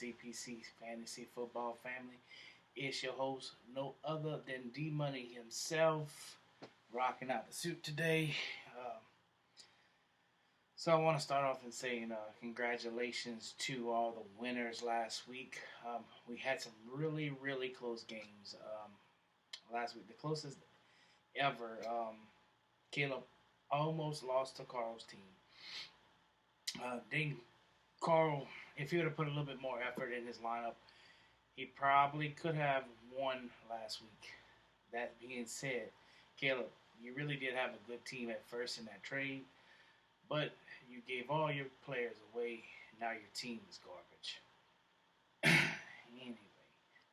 CPC Fantasy Football Family. It's your host, no other than D Money himself, rocking out the suit today. So I want to start off and saying congratulations to all the winners last week. We had some really close games last week. The closest ever. Caleb almost lost to Carl's team. Carl, if he would have put a little bit more effort in his lineup, he probably could have won last week. That being said, Caleb, you really did have a good team at first in that trade, but you gave all your players away. Now your team is garbage. Anyway,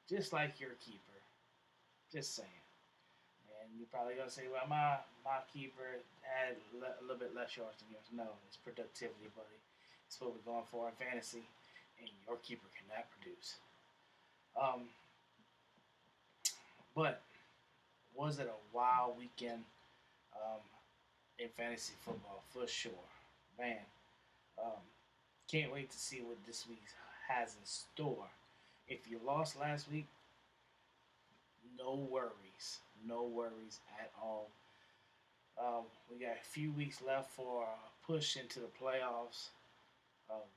just like your keeper. Just saying. And you're probably going to say, well, my keeper had a little bit less yards than yours. No, it's productivity, buddy. It's what we're going for in fantasy, and your keeper cannot produce. But was it a wild weekend in fantasy football? For sure. Man, can't wait to see what this week has in store. If you lost last week, no worries. No worries at all. We got a few weeks left for a push into the playoffs.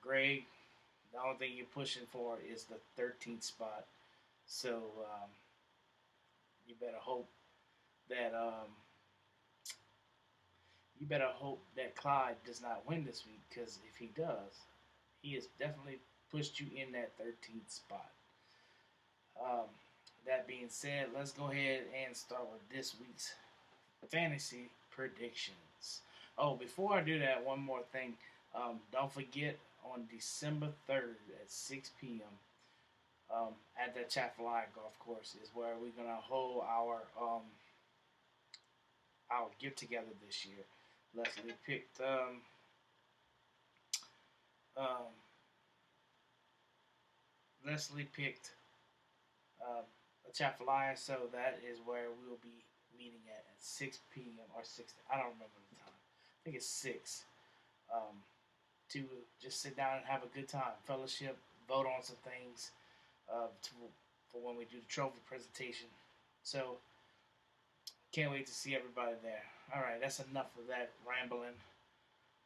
Greg, the only thing you're pushing for is the 13th spot. So you better hope that Clyde does not win this week, because if he does, he has definitely pushed you in that 13th spot. That being said, let's go ahead and start with this week's fantasy predictions. Oh, before I do that, one more thing. Don't forget, on December 3rd at 6 p.m. At the Chaffalaya Golf Course is where we're going to hold our get-together this year. Leslie picked a Chaffalaya, so that is where we will be meeting at 6 p.m. or 6. I don't remember the time. I think it's 6. To just sit down and have a good time, fellowship, vote on some things for when we do the trophy presentation. So, can't wait to see everybody there. All right, that's enough of that rambling.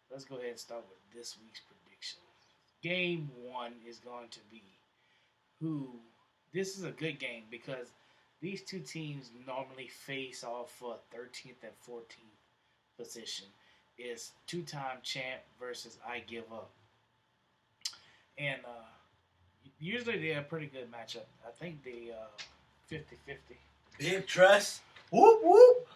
Let's go ahead and start with this week's prediction. Game 1 is going to be this is a good game because these two teams normally face off for 13th and 14th position. Is two-time champ versus I give up. And usually they're a pretty good matchup. I think they 50-50. Big trust. Whoop, whoop.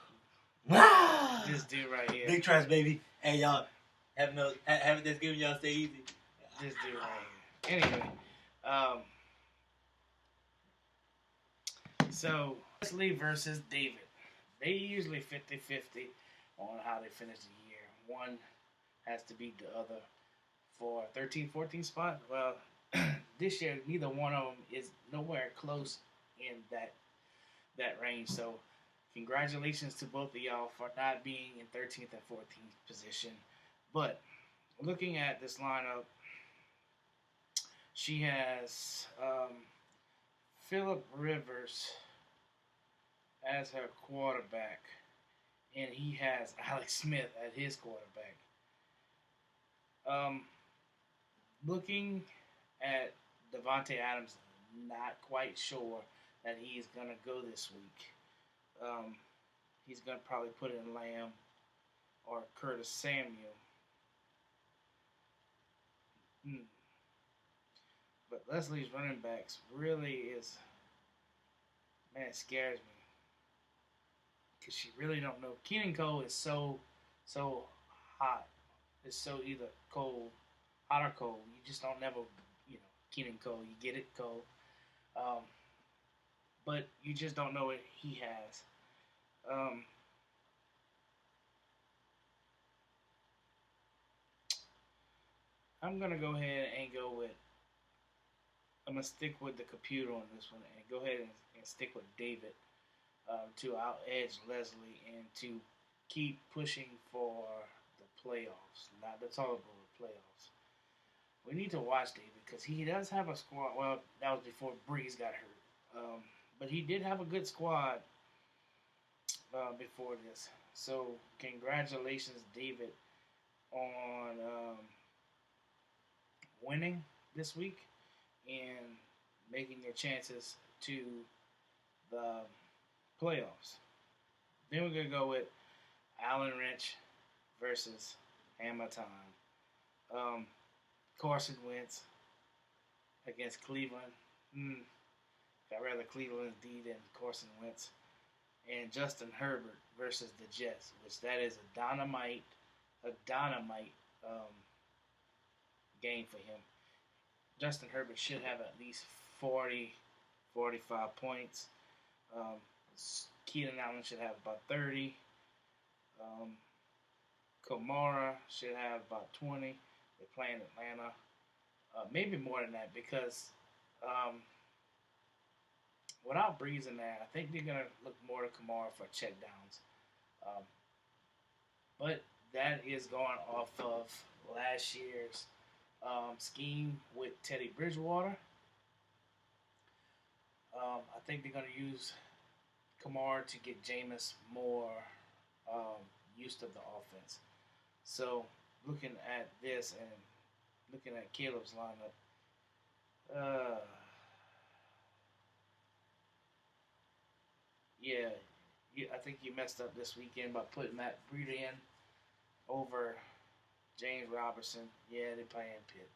Ah! This dude right here. Big trust, baby. Hey, y'all. Having Thanksgiving, y'all stay easy. This dude right here. Anyway. So, Leslie versus David. They usually 50-50 on how they finish the year. One has to beat the other for 13-14 spot. Well, this year neither one of them is nowhere close in that range. So congratulations to both of y'all for not being in 13th and 14th position. But looking at this lineup, she has Phillip Rivers as her quarterback. And he has Alex Smith as his quarterback. Looking at Devontae Adams, not quite sure that he's going to go this week. He's going to probably put in Lamb or Curtis Samuel. But Leslie's running backs really is, man, it scares me. Because you really don't know. Keenan Cole is so hot. It's so either cold, hot or cold. You just don't never, Keenan Cole. You get it, Cole. But you just don't know what he has. I'm going to go ahead and I'm going to stick with the computer on this one and go ahead and stick with David. To out-edge Leslie and to keep pushing for the playoffs, not the total, but the playoffs. we need to watch David because he does have a squad. Well, that was before Breeze got hurt, but he did have a good squad before this. So congratulations, David, on winning this week and making your chances to the playoffs. Then we're gonna go with Allen Wrench versus Hammer Time. Um, Carson Wentz against Cleveland. I'd rather Cleveland D than Carson Wentz. And Justin Herbert versus the Jets, which that is a dynamite um, game for him. Justin Herbert should have at least 40, 45 points. Um, Keenan Allen should have about 30. Um, Kamara should have about 20. They're playing Atlanta. Maybe more than that because without Breeze in there, I think they're going to look more to Kamara for checkdowns. Um, but that is going off of last year's scheme with Teddy Bridgewater. I think they're going to use Kamara to get Jameis more um, used to the offense. So looking at this and looking at Caleb's lineup, uh, yeah, I think you messed up this weekend by putting Matt Breida in over James Robertson. Yeah, they're playing Pitt.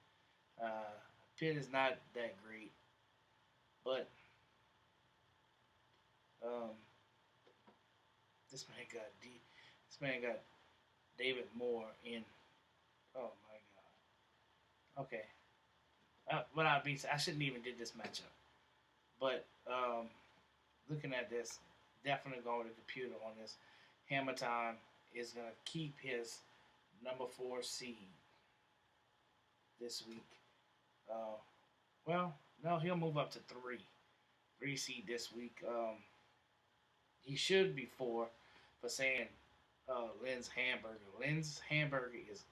Pitt is not that great, but um, this man got this man got David Moore in. Oh my God. Okay. What I shouldn't even did this matchup, but looking at this, definitely going with the computer on this. Hammer Time is gonna keep his number 4 seed this week. Uh, well, no, he'll move up to 3 seed this week. He should be 4 for saying Lynn's hamburger. Lynn's hamburger is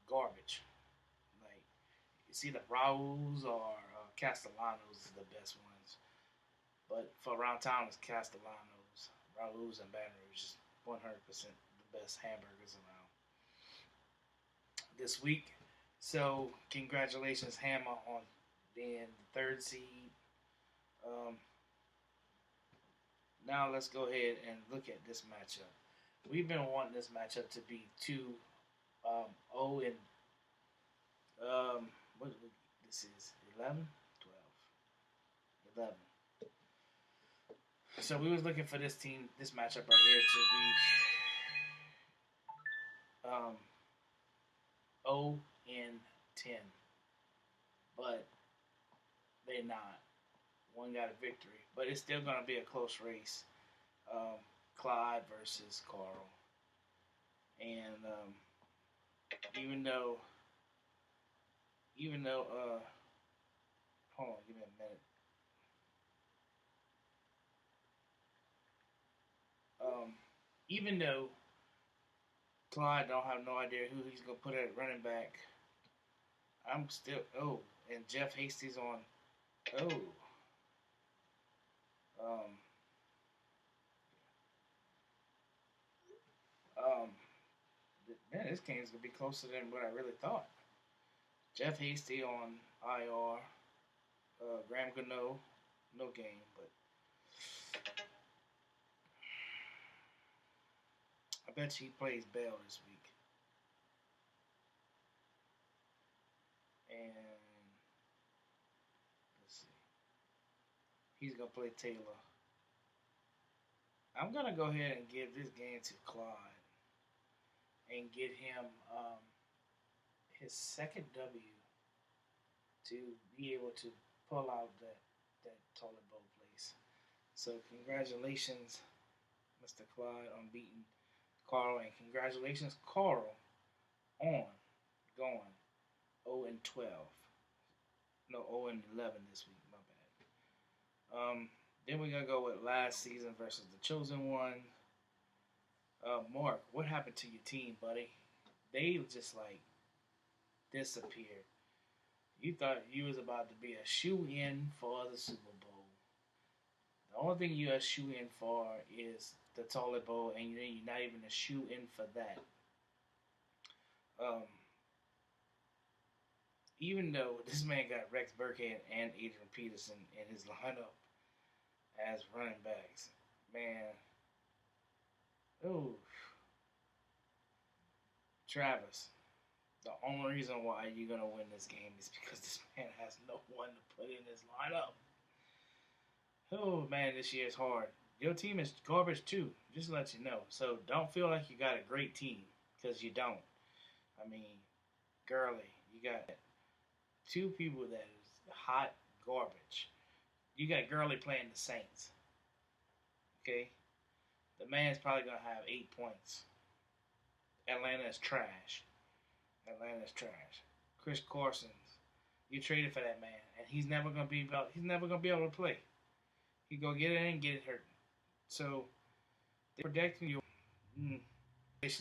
garbage. Like it's either Raul's or Castellanos is the best ones. But for around town, it's Castellanos, Raul's, and Baton Rouge. Just 100% the best hamburgers around this week. So congratulations, Hammer, on being the 3rd seed. Um, now let's go ahead and look at this matchup. We've been wanting this matchup to be 0 and what this is 11, 12, 11. So we was looking for this matchup right here to be 0 and 10, but they're not. One got a victory, but it's still going to be a close race. Clyde versus Carl, and even though hold on, give me a minute. Even though Clyde don't have no idea who he's gonna put at running back, I'm still and Jeff Hasty's on oh um um man, this game's gonna be closer than what I really thought. Jeff Hasty on IR, Graham Gano, no game, but I bet he plays Bell this week. And let's see, he's gonna play Taylor. I'm gonna go ahead and give this game to Clyde and get him his second W to be able to pull out that toilet bowl place. So congratulations, Mr. Clyde, on beating Carl, and congratulations, Carl, on going 0 and 12. No, 0 and 11 this week. My bad. Then we're gonna go with last season versus the chosen one. Mark, what happened to your team, buddy? They just like disappeared. You thought you was about to be a shoe in for the Super Bowl. The only thing you're a shoe in for is the toilet bowl, and you're not even a shoe in for that. Um, even though this man got Rex Burkhead and Adrian Peterson in his lineup as running backs, man, oh, Travis. The only reason why you're gonna win this game is because this man has no one to put in his lineup. Oh man, this year is hard. Your team is garbage too. Just to let you know. So don't feel like you got a great team because you don't. I mean, Gurley, you got two people that is hot garbage. You got Gurley playing the Saints. Okay, the man's probably gonna have 8 points. Atlanta is trash. Atlanta is trash. Chris Carson, you traded for that man, and he's never gonna be able to play. He go get it and get it hurt. So they're protecting you. Mm,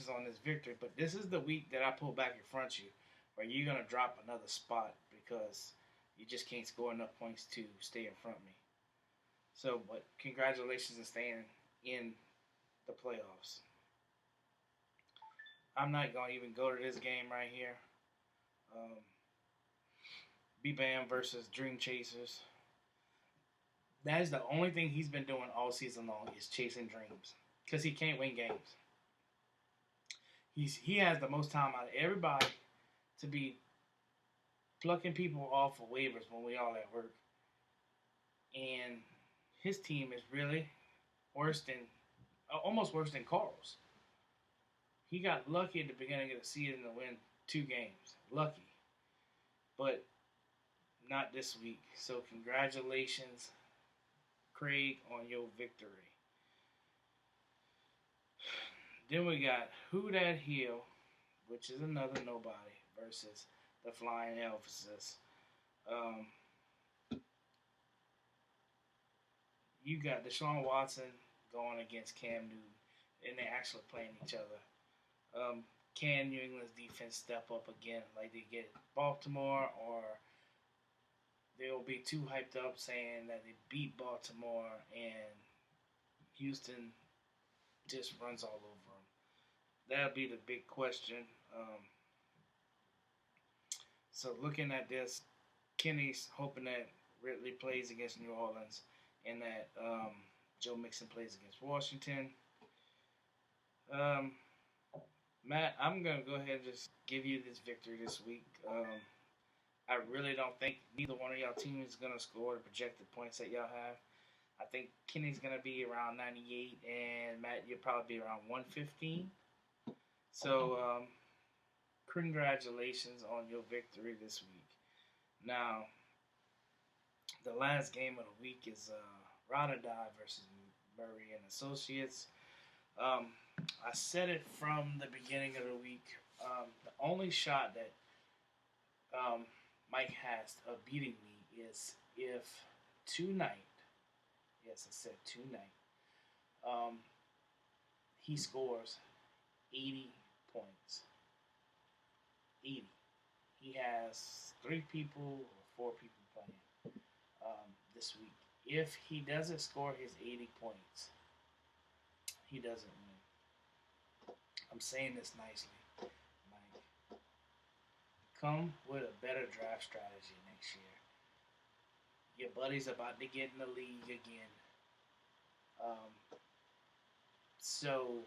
on this victory, but this is the week that I pull back in front of you, where you're gonna drop another spot because you just can't score enough points to stay in front of me. So, but congratulations on staying in the playoffs. I'm not gonna even go to this game right here. Um, B Bam versus Dream Chasers. That is the only thing he's been doing all season long is chasing dreams because he can't win games. He has the most time out of everybody to be plucking people off of waivers when we all at work, and his team is really worse than almost worse than Carl's. He got lucky at the beginning of the season to win 2 games, lucky, but not this week. So congratulations, Craig, on your victory. Then we got Who Dat Hill, which is another nobody, versus the Flying Elvises. Um, you got Deshaun Watson going against Cam Newton, and they're actually playing each other. Can New England's defense step up again like they get Baltimore, or they'll be too hyped up saying that they beat Baltimore and Houston just runs all over them? That'll be the big question. So looking at this, Kenny's hoping that Ridley plays against New Orleans and that Joe Mixon plays against Washington. Um, Matt, I'm going to go ahead and just give you this victory this week. I really don't think neither one of y'all teams is going to score the projected points that y'all have. I think Kenny's going to be around 98, and Matt, you'll probably be around 115. So, congratulations on your victory this week. Now, the last game of the week is Rada versus Murray and Associates. I said it from the beginning of the week. The only shot that Mike has of beating me is if tonight, yes, I said tonight, he scores 80 points. 80. He has 3 people or 4 people playing this week. If he doesn't score his 80 points, he doesn't win. I'm saying this nicely, Mike. Come with a better draft strategy next year. Your buddy's about to get in the league again. So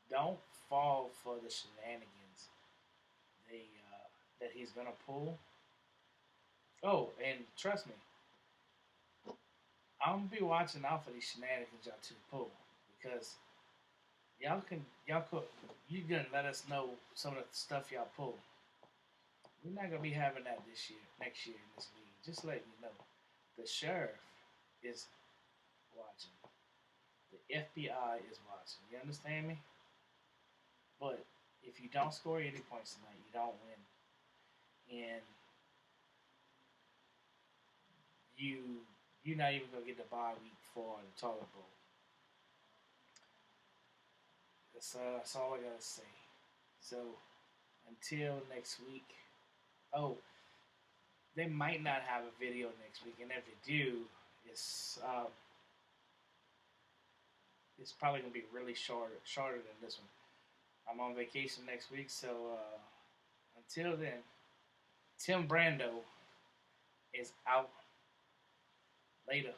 don't fall for the shenanigans that he's going to pull. Oh, and trust me, I'm going to be watching out for these shenanigans y'all two pull because you can let us know some of the stuff y'all pull. We're not gonna be having that next year in this league. Just letting you know, the sheriff is watching. The FBI is watching. You understand me? But if you don't score 80 points tonight, you don't win, and you're not even gonna get the bye week for the toilet bowl. That's all I gotta say. So until next week. Oh, they might not have a video next week, and if they do, it's uh, it's probably gonna be really shorter than this one. I'm on vacation next week, so until then, Tim Brando is out. Later.